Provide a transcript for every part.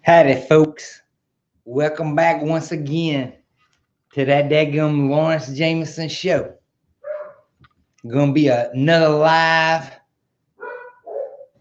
Howdy, folks. Welcome back once again to that daggum Lawrence Jameson show. Gonna be another live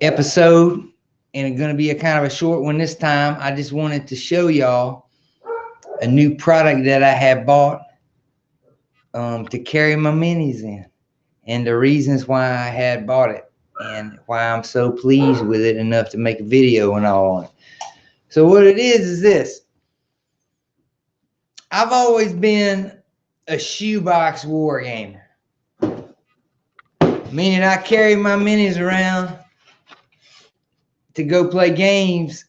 episode, and it's gonna be a kind of a short one this time. I just wanted to show y'all a new product that I have bought to carry my minis in, and the reasons why I had bought it, and why I'm so pleased with it enough to make a video and all on it. So what it is this. I've always been a shoebox war gamer, meaning I carry my minis around to go play games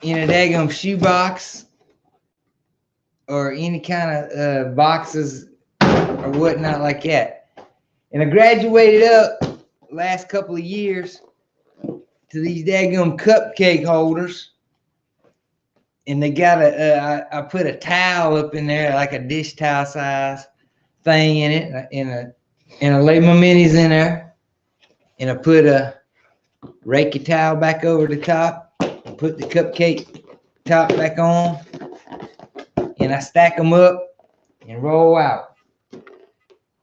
in a daggum shoebox or any kind of boxes or whatnot like that. And I graduated up last couple of years to these daggum cupcake holders. And they got I put a towel up in there, like a dish towel size thing in it, and I laid my minis in there, and I put a Reiki towel back over the top, and put the cupcake top back on, and I stack them up and roll out.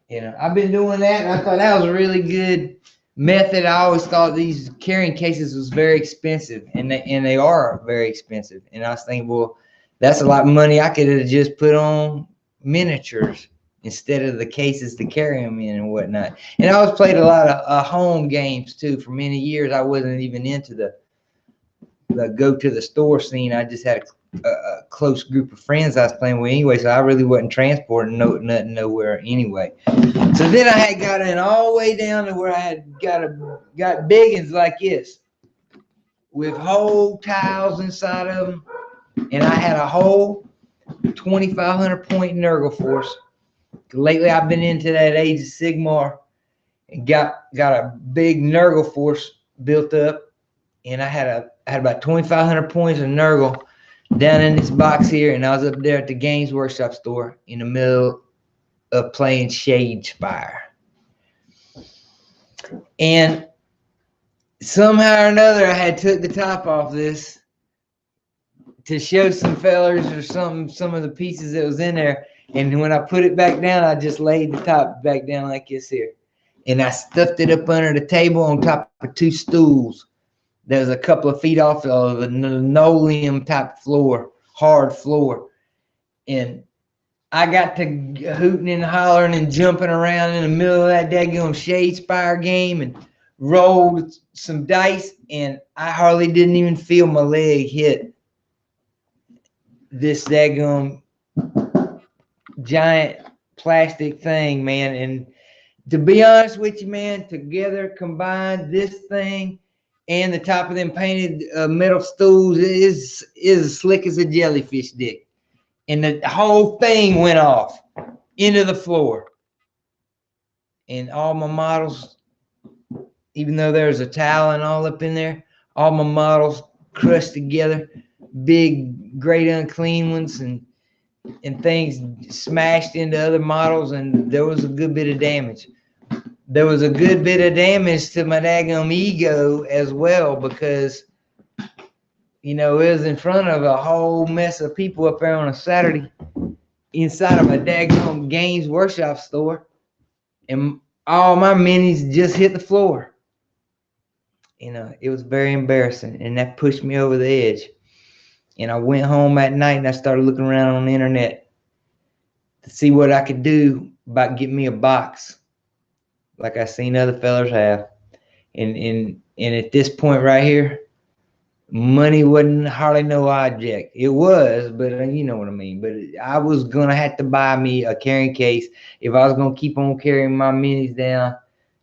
I've been doing that, and I thought that was a really good method. I always thought these carrying cases was very expensive, and they are very expensive. And I was thinking, well, that's a lot of money I could have just put on miniatures instead of the cases to carry them in and whatnot. And I always played a lot of home games too. For many years, I wasn't even into the go to the store scene. I just had a close group of friends I was playing with anyway, so I really wasn't transporting nothing nowhere anyway. So then I had got in all the way down to where I had got biggins like this with whole tiles inside of them, and I had a whole 2,500 point Nurgle force. Lately, I've been into that Age of Sigmar and got a big Nurgle force built up, and I had about 2,500 points of Nurgle down in this box here, and I was up there at the Games Workshop store in the middle of playing Shadespire. And somehow or another, I had took the top off this to show some fellers or some of the pieces that was in there. And when I put it back down, I just laid the top back down like this here. And I stuffed it up under the table on top of two stools. There was a couple of feet off of the linoleum type floor, hard floor. And I got to hooting and hollering and jumping around in the middle of that daggone Shadespire game and rolled some dice, and I hardly didn't even feel my leg hit this daggone giant plastic thing, man. And to be honest with you, man, together combined, this thing and the top of them painted metal stools is as slick as a jellyfish dick. And the whole thing went off into the floor. And all my models, even though there's a towel and all up in there, all my models crushed together, big, great unclean ones, and things smashed into other models, and there was a good bit of damage. There was a good bit of damage to my daggum ego as well, because it was in front of a whole mess of people up there on a Saturday inside of a daggum Games Workshop store, and all my minis just hit the floor. It was very embarrassing, and that pushed me over the edge. And I went home at night and I started looking around on the internet to see what I could do about getting me a box like I seen other fellas have. And at this point right here, money wasn't hardly no object. It was, but you know what I mean. But I was going to have to buy me a carrying case if I was going to keep on carrying my minis down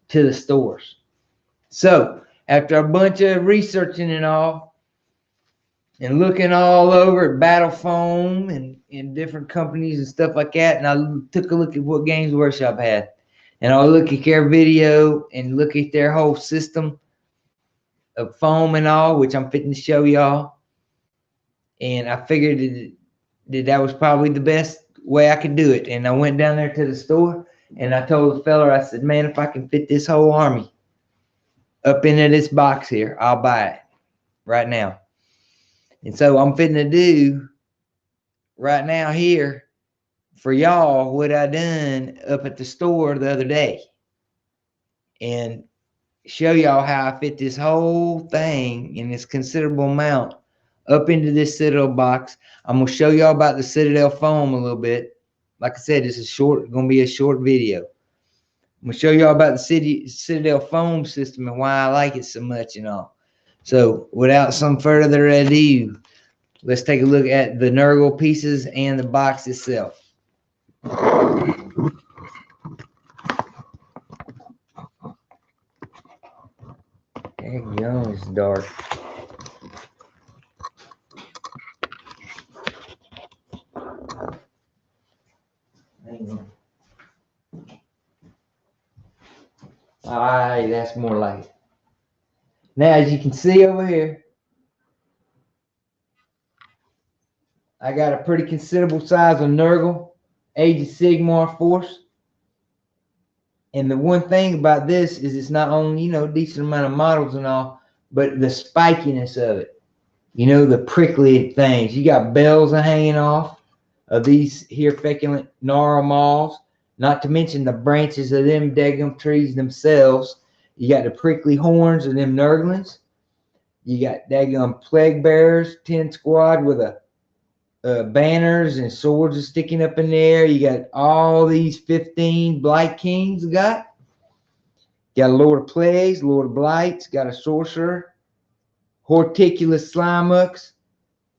to the stores. So after a bunch of researching and all, and looking all over at Battle Foam and different companies and stuff like that, and I took a look at what Games Workshop had. And I'll look at their video and look at their whole system of foam and all, which I'm fitting to show y'all. And I figured that was probably the best way I could do it. And I went down there to the store, and I told the fella, I said, man, if I can fit this whole army up into this box here, I'll buy it right now. And so I'm fitting to do right now here for y'all what I done up at the store the other day, and show y'all how I fit this whole thing in this considerable amount up into this Citadel box. I'm gonna show y'all about the Citadel foam a little bit. Like I said, this is gonna be a short video. I'm gonna show y'all about the Citadel foam system and why I like it so much and all. So without some further ado, let's take a look at the Nurgle pieces and the box itself. Dang gum, it's dark. Hang on. Alright, that's more like it. Now, as you can see over here, I got a pretty considerable size of Nurgle, Age of Sigmar force. And the one thing about this is it's not only, decent amount of models and all, but the spikiness of it. The prickly things. You got bells hanging off of these here feculent gnarl maws, not to mention the branches of them daggum trees themselves. You got the prickly horns of them Nurglings. You got daggum plague bearers, 10 squad with banners and swords are sticking up in the air. You got all these 15 Blight Kings got a Lord of Plagues, Lord of Blights, got a Sorcerer, Horticulous Slimucks,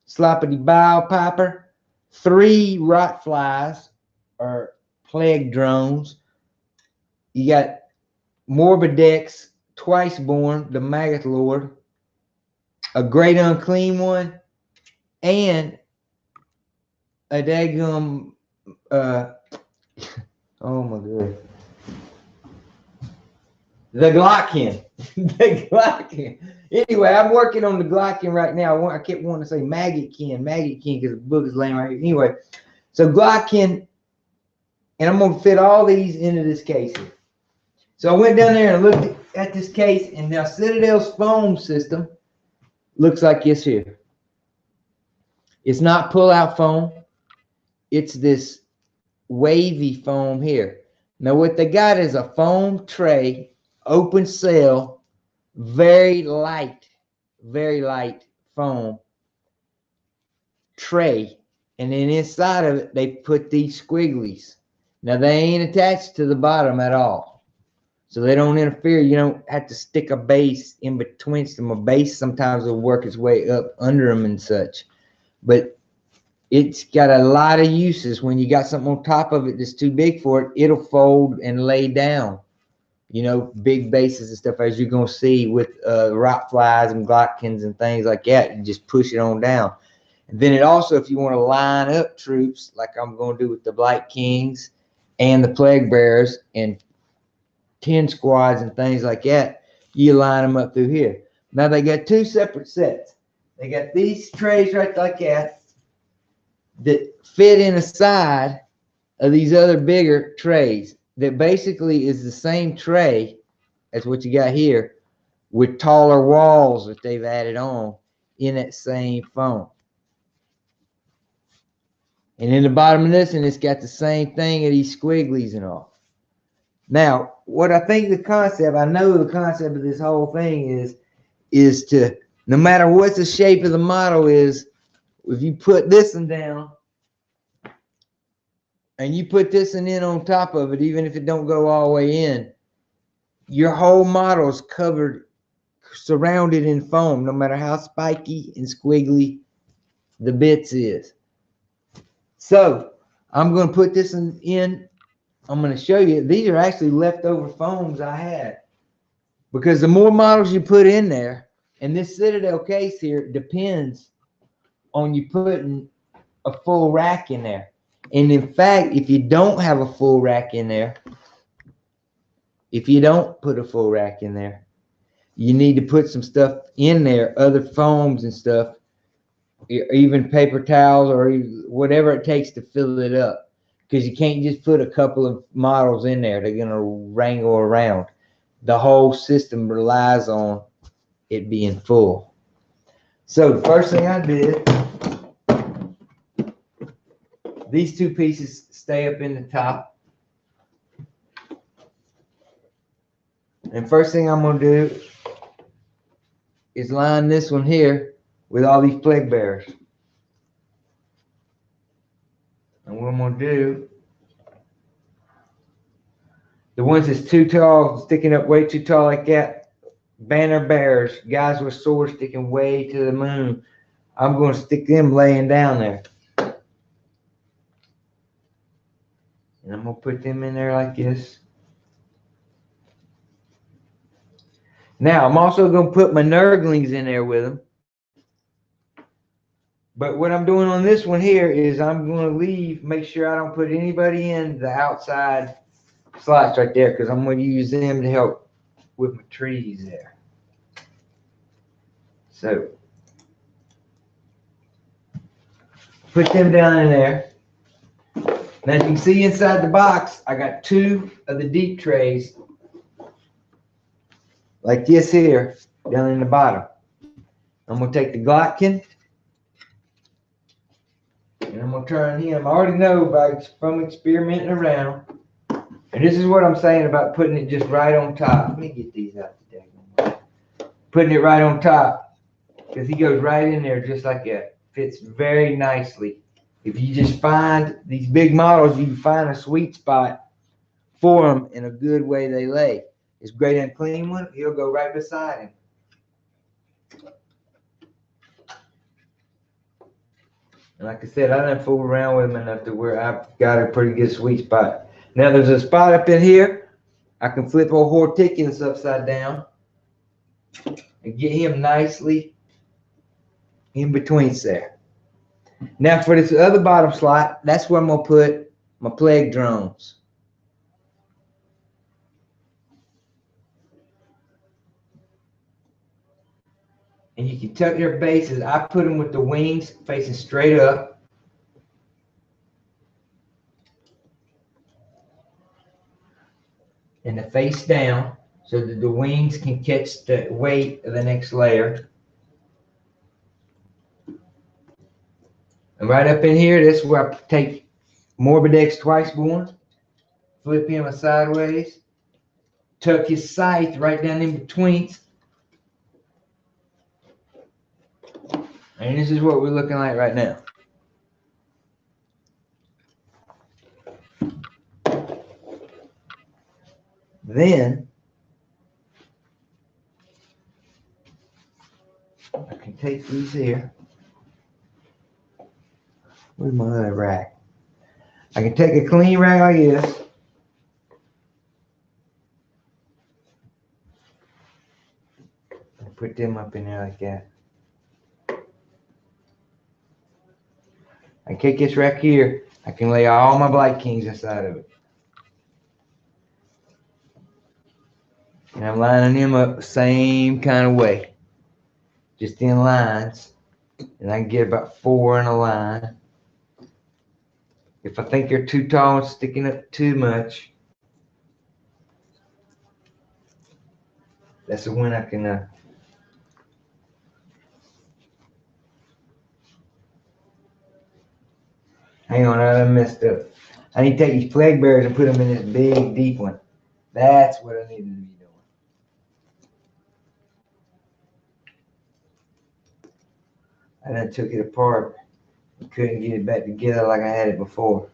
Sloppity Bile Piper, 3 Rot Flies or Plague Drones. You got Morbidex, Twice Born, the Maggot Lord, a Great Unclean One, and a daggum oh my god, the Glockin. The Glockin. Anyway, I'm working on the Glockin right now. I kept wanting to say Maggotkin because the book is laying right here. Anyway, so Glockin, and I'm gonna fit all these into this case here. So I went down there and looked at this case, and now Citadel's foam system looks like this here. It's not pull-out foam. It's this wavy foam here. Now what they got is a foam tray, open cell, very light foam tray, and then inside of it they put these squigglies. Now they ain't attached to the bottom at all, so they don't interfere. You don't have to stick a base in between them. A base sometimes will work its way up under them and such, but it's got a lot of uses. When you got something on top of it that's too big for it, it'll fold and lay down. Big bases and stuff, as you're going to see with Rot Flies and Glockins and things like that. You just push it on down. And then it also, if you want to line up troops, like I'm going to do with the Blight Kings and the Plague Bearers and 10 squads and things like that, you line them up through here. Now they got 2 separate sets. They got these trays right like that fit in the side of these other bigger trays that basically is the same tray as what you got here, with taller walls that they've added on in that same foam. And in the bottom of this, and it's got the same thing of these squigglies and all. Now, what I think I know the concept of this whole thing is to, no matter what the shape of the model is, if you put this one down, and you put this one in on top of it, even if it don't go all the way in, your whole model is covered, surrounded in foam, no matter how spiky and squiggly the bits is. So I'm going to put this in. I'm going to show you. These are actually leftover foams I had, because the more models you put in there, and this Citadel case here depends on you putting a full rack in there. And in fact, if you don't have a full rack in there, if you don't put a full rack in there, you need to put some stuff in there, other foams and stuff, even paper towels or whatever it takes to fill it up. Because you can't just put a couple of models in there. They're going to wrangle around. The whole system relies on it being full. So the first thing I did, these two pieces stay up in the top. And first thing I'm going to do is line this one here with all these plague bearers. And what I'm going to do, the ones that's too tall, sticking up way too tall like that, banner bearers, guys with swords sticking way to the moon, I'm going to stick them laying down there. And I'm going to put them in there like this. Now, I'm also going to put my Nurglings in there with them. But what I'm doing on this one here is I'm going to make sure I don't put anybody in the outside slots right there, because I'm going to use them to help with my trees there. So, put them down in there. Now, as you can see inside the box, I got two of the deep trays like this here down in the bottom. I'm going to take the Glotkin and I'm going to turn him. I already know from experimenting around. And this is what I'm saying about putting it just right on top. Let me get these out today. Putting it right on top, because he goes right in there just like that. Fits very nicely. If you just find these big models, you can find a sweet spot for them in a good way they lay. This great and clean one, he'll go right beside him. And like I said, I done fool around with him enough to where I've got a pretty good sweet spot. Now there's a spot up in here. I can flip old Horticulus upside down and get him nicely in between there. Now for this other bottom slot, that's where I'm going to put my plague drones. And you can tuck their bases. I put them with the wings facing straight up. And the face down, so that the wings can catch the weight of the next layer. And right up in here, this is where I take Morbidex Twiceborn, flip him sideways, tuck his scythe right down in between. And this is what we're looking like right now. Then I can take these here. Where's my other rack? I can take a clean rack like this. And put them up in there like that. I take this rack here. I can lay all my Blight Kings inside of it. And I'm lining them up the same kind of way. Just in lines. And I can get about 4 in a line. If I think they're too tall and sticking up too much, that's when I can hang on, I done messed up. I need to take these plague bearers and put them in this big deep one. That's what I need to be doing. I done took it apart and couldn't get it back together like I had it before.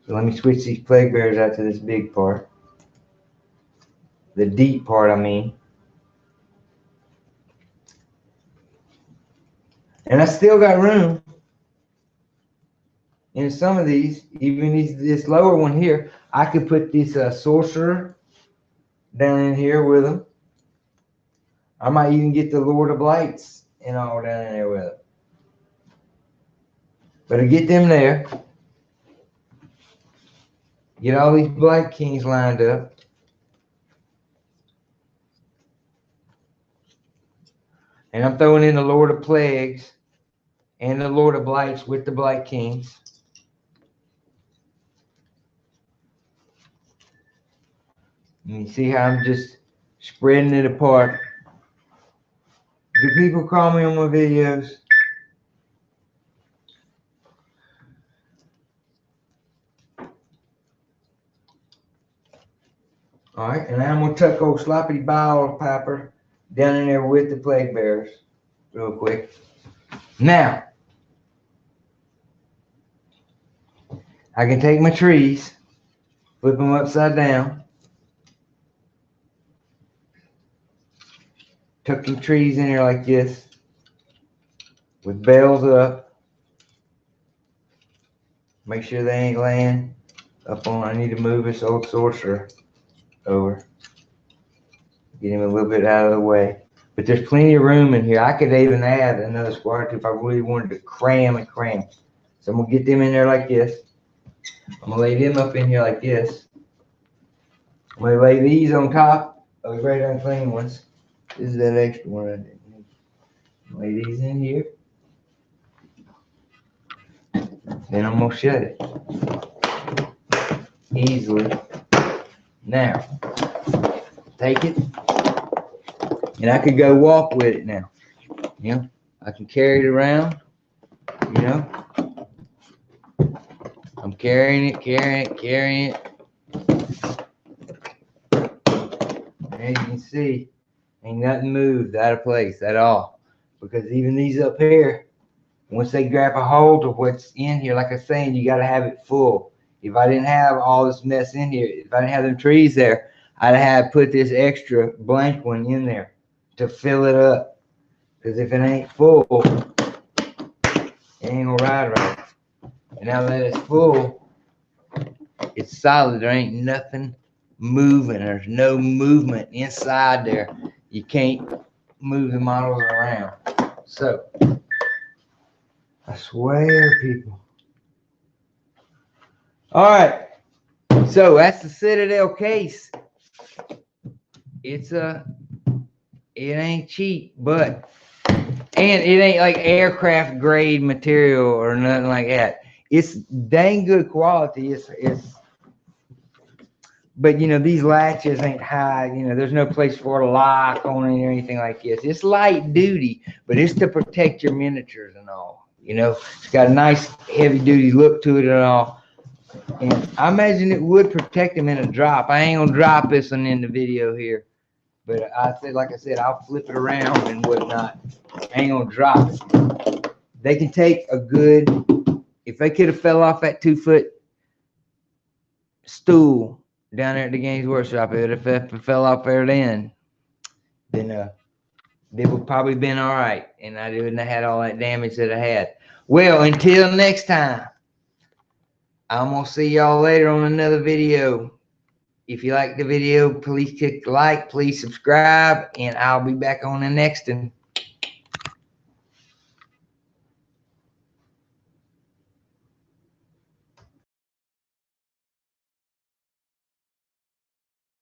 So let me switch these plague bearers out to this big part. The deep part, I mean. And I still got room in some of these, even this lower one here. I could put this sorcerer down in here with them. I might even get the Lord of Lights and all down in there with them. But I get them there. Get all these Blight Kings lined up. And I'm throwing in the Lord of Plagues and the Lord of Blights with the Blight Kings. And you see how I'm just spreading it apart Do people call me on my videos? All right, and I'm gonna tuck old sloppy bowel Piper down in there with the plague bears real quick. Now, I can take my trees, flip them upside down, tuck the trees in there like this, with bells up. Make sure they ain't laying up on. I need to move this old sorcerer over. Get him a little bit out of the way. But there's plenty of room in here. I could even add another squad or two if I really wanted to cram and cram. So I'm gonna get them in there like this. I'm gonna lay them up in here like this. I'm gonna lay these on top of the great unclean ones. This is that extra one I didn't need. Lay these in here. Then I'm gonna shut it easily. Now, take it, and I could go walk with it now. You know, I can carry it around. You know, I'm carrying it. And you can see, ain't nothing moved out of place at all. Because even these up here, once they grab a hold of what's in here, like I was saying, you got to have it full. If I didn't have all this mess in here, if I didn't have them trees there, I'd have put this extra blank one in there to fill it up. Because if it ain't full, it ain't gonna ride right. And now that it's full, it's solid. There ain't nothing moving. There's no movement inside there. You can't move the models around. So, I swear, people. All right. So that's the Citadel case. It ain't cheap, but, and it ain't like aircraft grade material or nothing like that. It's dang good quality. But you know, these latches ain't high. You know, there's no place for a lock on it or anything like this. It's light duty, but it's to protect your miniatures and all. You know, it's got a nice heavy duty look to it and all. And I imagine it would protect them in a drop. I ain't gonna drop this one in the video here, but like I said, I'll flip it around and whatnot. I ain't gonna drop it. They can take a good, if they could have fell off that 2-foot stool down there at the Games Workshop, if it fell off there then it would probably been all right, and I wouldn't have had all that damage that I had. Well, until next time, I'm gonna see y'all later on another video. If you like the video, please click like, please subscribe, and I'll be back on the next one.